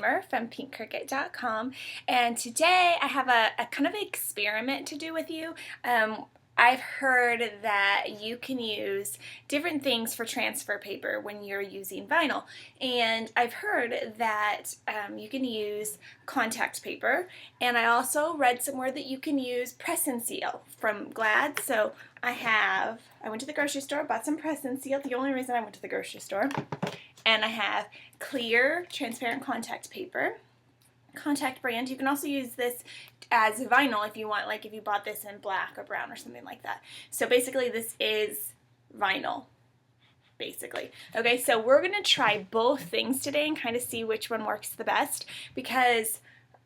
Summer from pinkcricket.com, and today I have a kind of experiment to do with you. I've heard that you can use different things for transfer paper when you're using vinyl, and I've heard that you can use contact paper, and I also read somewhere that you can use Press and Seal from Glad. So I went to the grocery store, bought some Press and Seal, the only reason I went to the grocery store, and I have clear transparent contact paper. Contact brand. You can also use this as vinyl if you want, like if you bought this in black or brown or something like that. So basically this is vinyl, basically. Okay, so we're going to try both things today and kind of see which one works the best, because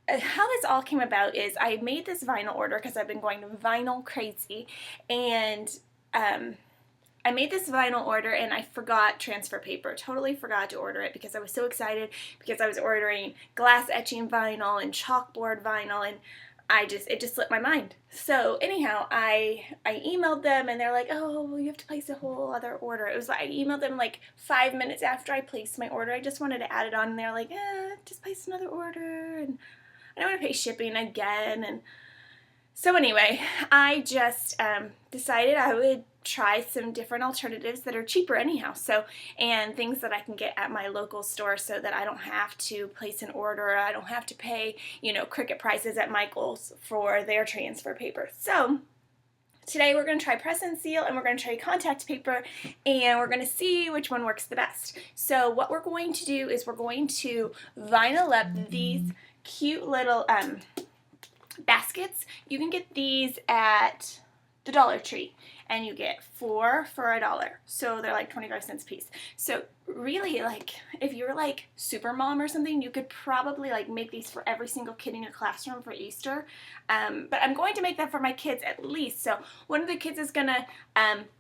how this all came about is I made this vinyl order because I've been going vinyl crazy, and I made this vinyl order and I forgot transfer paper. Totally forgot to order it because I was so excited, because I was ordering glass etching vinyl and chalkboard vinyl, and it just slipped my mind. So anyhow, I emailed them and they're like, oh, you have to place a whole other order. It was like, I emailed them like 5 minutes after I placed my order. I just wanted to add it on, and they're like, just place another order, and I don't want to pay shipping again. And so anyway, I just decided I would try some different alternatives that are cheaper anyhow, and things that I can get at my local store, so that I don't have to place an order, I don't have to pay, Cricut prices at Michael's for their transfer paper. So today we're going to try Press and Seal, and we're going to try contact paper, and we're going to see which one works the best. So what we're going to do is we're going to vinyl up these cute little baskets. You can get these at the Dollar Tree, and you get 4 for $1, so they're like 25 cents a piece. So really, like, if you're like super mom or something, you could probably like make these for every single kid in your classroom for Easter. But I'm going to make that for my kids at least. So one of the kids is gonna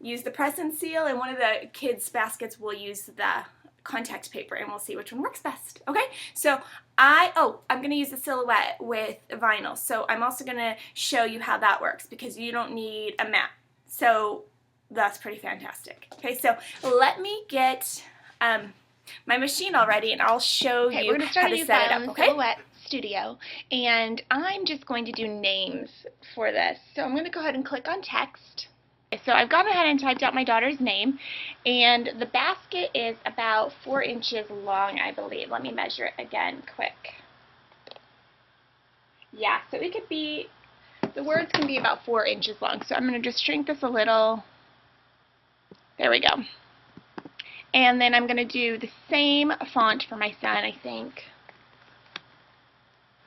use the Press and Seal, and one of the kids' baskets will use the contact paper, and we'll see which one works best. Okay, so I'm going to use the Silhouette with vinyl, so I'm also going to show you how that works, because you don't need a mat, so that's pretty fantastic. Okay, so let me get my machine all ready, and I'll show you how to set it up. Okay, Silhouette Studio, and I'm just going to do names for this, so I'm going to go ahead and click on text. So I've gone ahead and typed out my daughter's name, and the basket is about 4 inches long, I believe. Let me measure it again quick. Yeah, so it could be, the words can be about 4 inches long. So I'm going to just shrink this a little. There we go. And then I'm going to do the same font for my son, I think.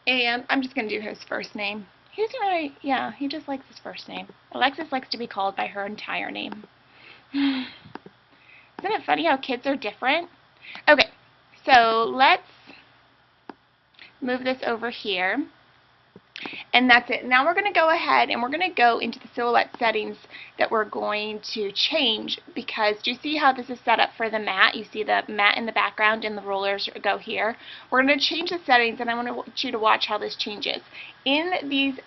And I'm just going to do his first name. He just likes his first name. Alexis likes to be called by her entire name. Isn't it funny how kids are different? Okay, so let's move this over here. And that's it. Now we're going to go ahead and we're going to go into the Silhouette settings that we're going to change, because do you see how this is set up for the mat? You see the mat in the background and the rollers go here. We're going to change the settings, and I want you to watch how this changes. In these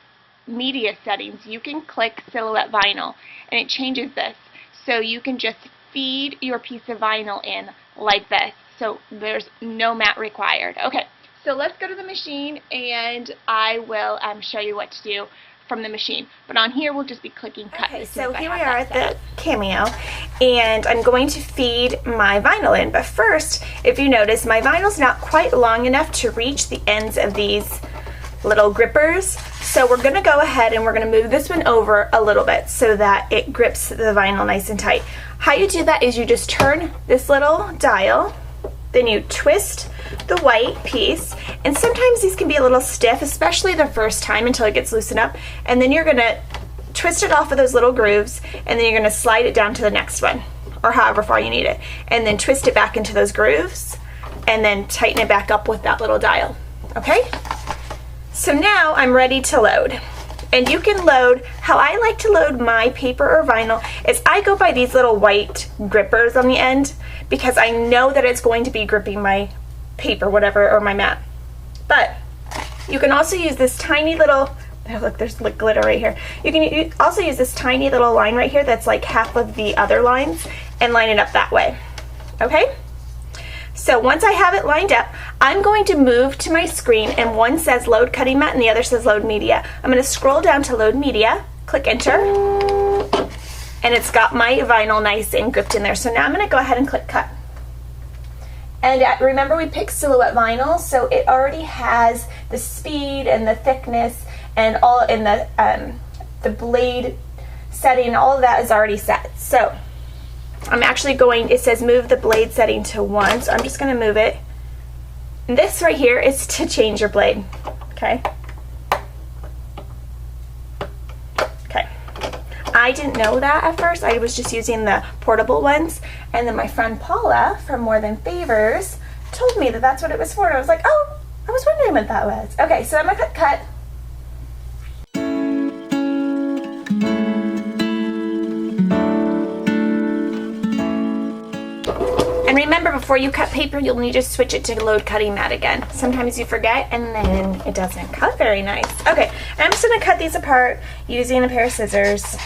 media settings, you can click Silhouette Vinyl, and it changes this. So you can just feed your piece of vinyl in like this. So there's no mat required. Okay. So let's go to the machine, and I will show you what to do from the machine. But on here, we'll just be clicking cut. Okay, so here we are at the Cameo, and I'm going to feed my vinyl in. But first, if you notice, my vinyl's not quite long enough to reach the ends of these little grippers. So we're going to go ahead and we're going to move this one over a little bit so that it grips the vinyl nice and tight. How you do that is you just turn this little dial, then you twist the white piece, and sometimes these can be a little stiff, especially the first time until it gets loosened up, and then you're going to twist it off of those little grooves, and then you're going to slide it down to the next one, or however far you need it, and then twist it back into those grooves, and then tighten it back up with that little dial. Okay? So now I'm ready to load. And you can load, how I like to load my paper or vinyl is I go by these little white grippers on the end, because I know that it's going to be gripping my paper, whatever, or my mat. But you can also use this tiny little, oh, look, there's glitter right here. You can also use this tiny little line right here that's like half of the other lines, and line it up that way. Okay? So once I have it lined up, I'm going to move to my screen, and one says load cutting mat and the other says load media. I'm going to scroll down to load media, click enter, and it's got my vinyl nice and gripped in there. So now I'm going to go ahead and click cut. And remember, we picked Silhouette vinyl, so it already has the speed and the thickness and all in the blade setting, all of that is already set. So I'm actually going, it says move the blade setting to 1, so I'm just going to move it. And this right here is to change your blade, okay? Okay. I didn't know that at first. I was just using the portable ones, and then my friend Paula from More Than Favors told me that that's what it was for, and I was like, oh, I was wondering what that was. Okay, so I'm going to click cut. And remember, before you cut paper, you'll need to switch it to load cutting mat again. Sometimes you forget and then it doesn't cut very nice. Okay, and I'm just gonna cut these apart using a pair of scissors.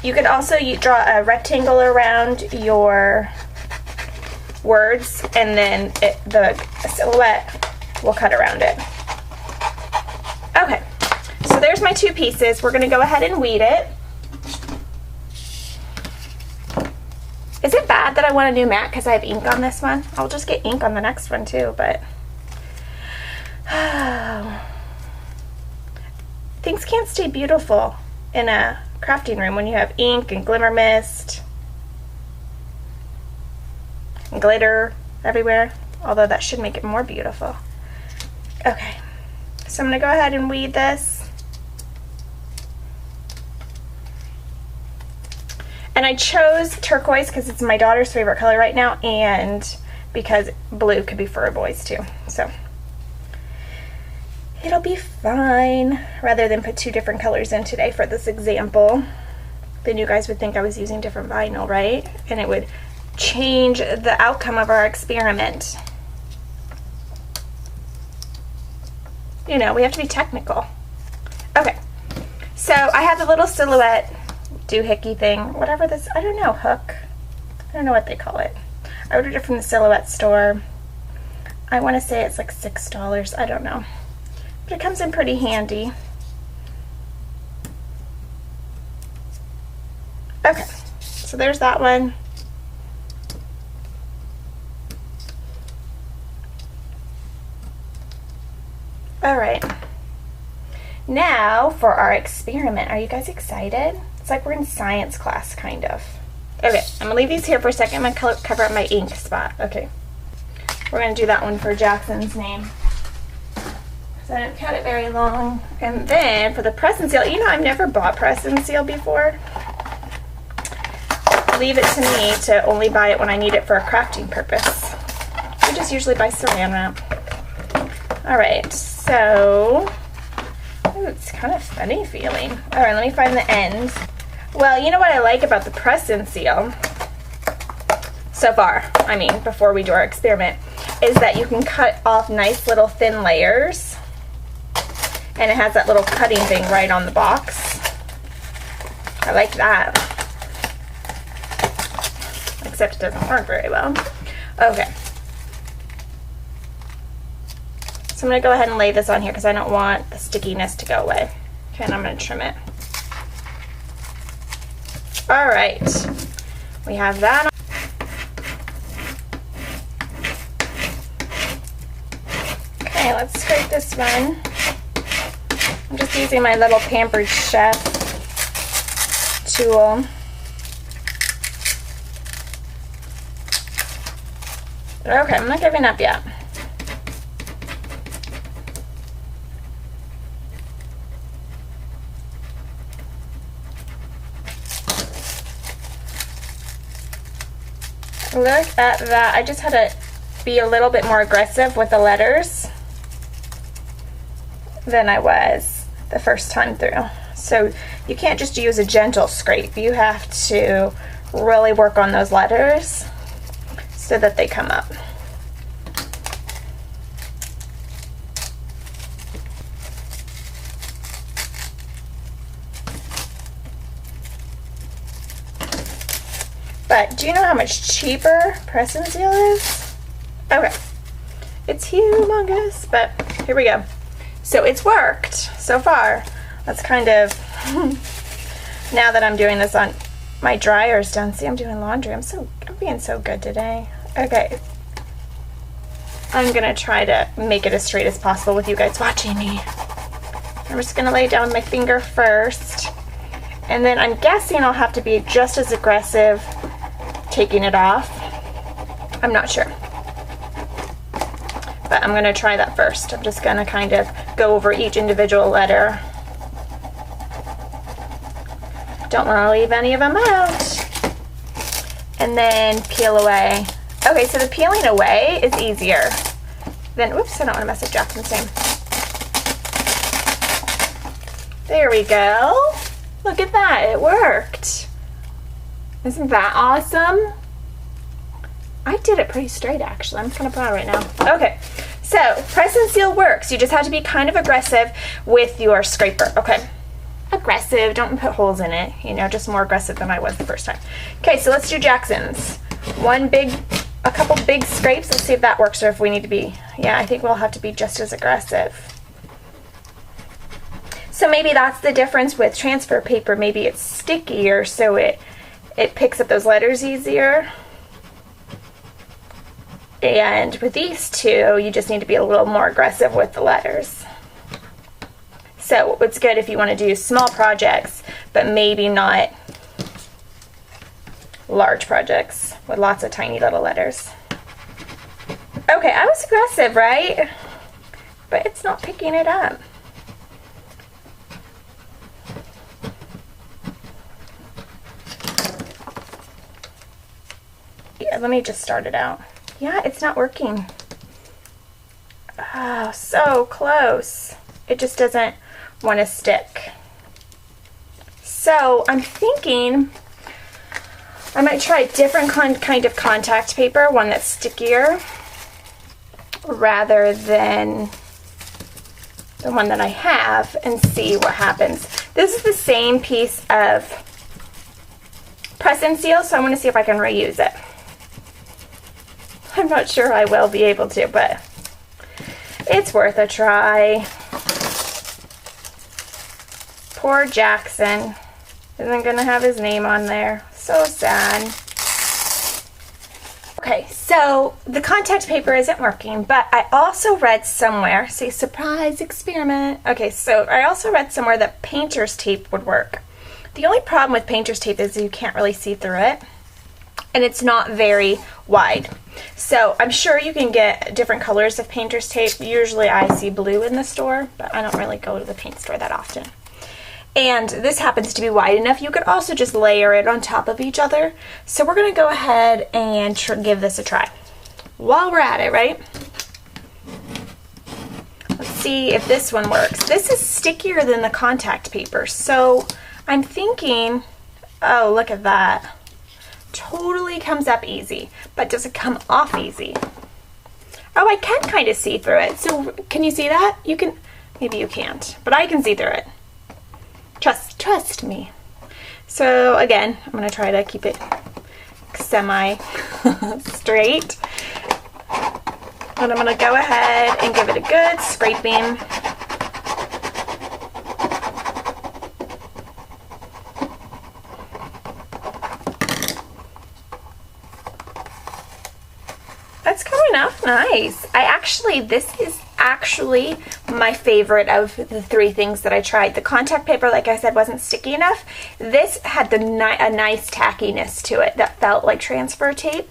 You could also draw a rectangle around your words, and then the silhouette will cut around it. Okay, so there's my 2 pieces. We're gonna go ahead and weed it. Is it bad that I want a new mat because I have ink on this one? I'll just get ink on the next one too, but things can't stay beautiful in a crafting room when you have ink and glimmer mist and glitter everywhere, although that should make it more beautiful. Okay, so I'm gonna go ahead and weed this. And I chose turquoise because it's my daughter's favorite color right now, and because blue could be for boys too. So it'll be fine, rather than put 2 different colors in today for this example. Then you guys would think I was using different vinyl, right? And it would change the outcome of our experiment. You know, we have to be technical. Okay, so I have the little silhouette doohickey thing, whatever this, I don't know, hook. I don't know what they call it. I ordered it from the Silhouette store. I want to say it's like $6, I don't know. But it comes in pretty handy. Okay, so there's that one. All right. Now for our experiment. Are you guys excited? It's like we're in science class, kind of. Okay, I'm gonna leave these here for a second. I'm gonna cover up my ink spot. Okay, we're gonna do that one for Jackson's name. So I didn't cut it very long. And then for the press and seal, you know, I've never bought press and seal before. Leave it to me to only buy it when I need it for a crafting purpose. I just usually buy saran wrap. All right, so, ooh, it's kind of funny feeling. All right, let me find the ends. Well, you know what I like about the press and seal so far, I mean, before we do our experiment, is that you can cut off nice little thin layers, and it has that little cutting thing right on the box. I like that. Except it doesn't work very well. Okay. So I'm going to go ahead and lay this on here because I don't want the stickiness to go away. Okay, and I'm going to trim it. All right. We have that on. Okay, let's scrape this one. I'm just using my little Pampered Chef tool. Okay, I'm not giving up yet. Look at that. I just had to be a little bit more aggressive with the letters than I was the first time through. So you can't just use a gentle scrape. You have to really work on those letters so that they come up. But But do you know how much cheaper Press and Seal is? Okay. It's humongous, but here we go. So it's worked so far. That's kind of, now that I'm doing this on my dryer's done. See, I'm doing laundry. I'm being so good today. Okay. I'm gonna try to make it as straight as possible with you guys watching me. I'm just gonna lay down my finger first. And then I'm guessing I'll have to be just as aggressive taking it off. I'm not sure. But I'm gonna try that first. I'm just gonna kind of go over each individual letter. Don't wanna leave any of them out. And then peel away. Okay, so the peeling away is easier than, oops, I don't wanna mess up Jackson's name. There we go. Look at that, it worked. Isn't that awesome? I did it pretty straight actually. I'm kind of proud right now. Okay, so Press and Seal works. You just have to be kind of aggressive with your scraper, okay? Aggressive, don't put holes in it, you know, just more aggressive than I was the first time. Okay, so let's do Jackson's. A couple big scrapes. Let's see if that works or if we need to be, yeah, I think we'll have to be just as aggressive. So maybe that's the difference with transfer paper. Maybe it's stickier, so it picks up those letters easier. And with these two, you just need to be a little more aggressive with the letters. So it's good if you want to do small projects, but maybe not large projects with lots of tiny little letters. Okay, I was aggressive, right? But it's not picking it up. Yeah, let me just start it out. Yeah, it's not working. Oh, so close. It just doesn't want to stick. So I'm thinking I might try a different kind of contact paper, one that's stickier, rather than the one that I have, and see what happens. This is the same piece of Press and Seal, so I want to see if I can reuse it. I'm not sure I will be able to, but it's worth a try. Poor Jackson isn't gonna have his name on there. So sad. Okay, so the contact paper isn't working, but I also read somewhere, see, surprise experiment. Okay, so I also read somewhere that painter's tape would work. The only problem with painter's tape is you can't really see through it, and it's not very wide. So I'm sure you can get different colors of painter's tape. Usually I see blue in the store, but I don't really go to the paint store that often. And this happens to be wide enough. You could also just layer it on top of each other. So we're gonna go ahead and give this a try. While we're at it, right? Let's see if this one works. This is stickier than the contact paper. So I'm thinking, oh, look at that. Totally comes up easy, but does it come off easy? Oh, I can kind of see through it. So can you see that? You can, maybe you can't, but I can see through it. Trust me. So again, I'm gonna try to keep it semi straight. And I'm gonna go ahead and give it a good scraping. That's coming off nice. This is actually my favorite of the three things that I tried. The contact paper, like I said, wasn't sticky enough. This had a nice tackiness to it that felt like transfer tape.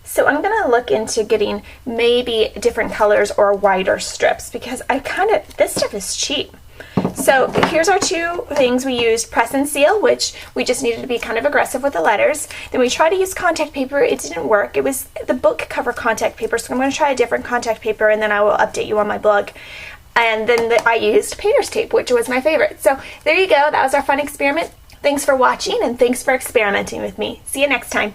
So I'm gonna look into getting maybe different colors or wider strips, because this stuff is cheap. So here's our two things. We used Press and Seal, which we just needed to be kind of aggressive with the letters. Then we tried to use contact paper. It didn't work. It was the book cover contact paper, so I'm going to try a different contact paper, and then I will update you on my blog. And then I used painter's tape, which was my favorite. So there you go. That was our fun experiment. Thanks for watching, and thanks for experimenting with me. See you next time.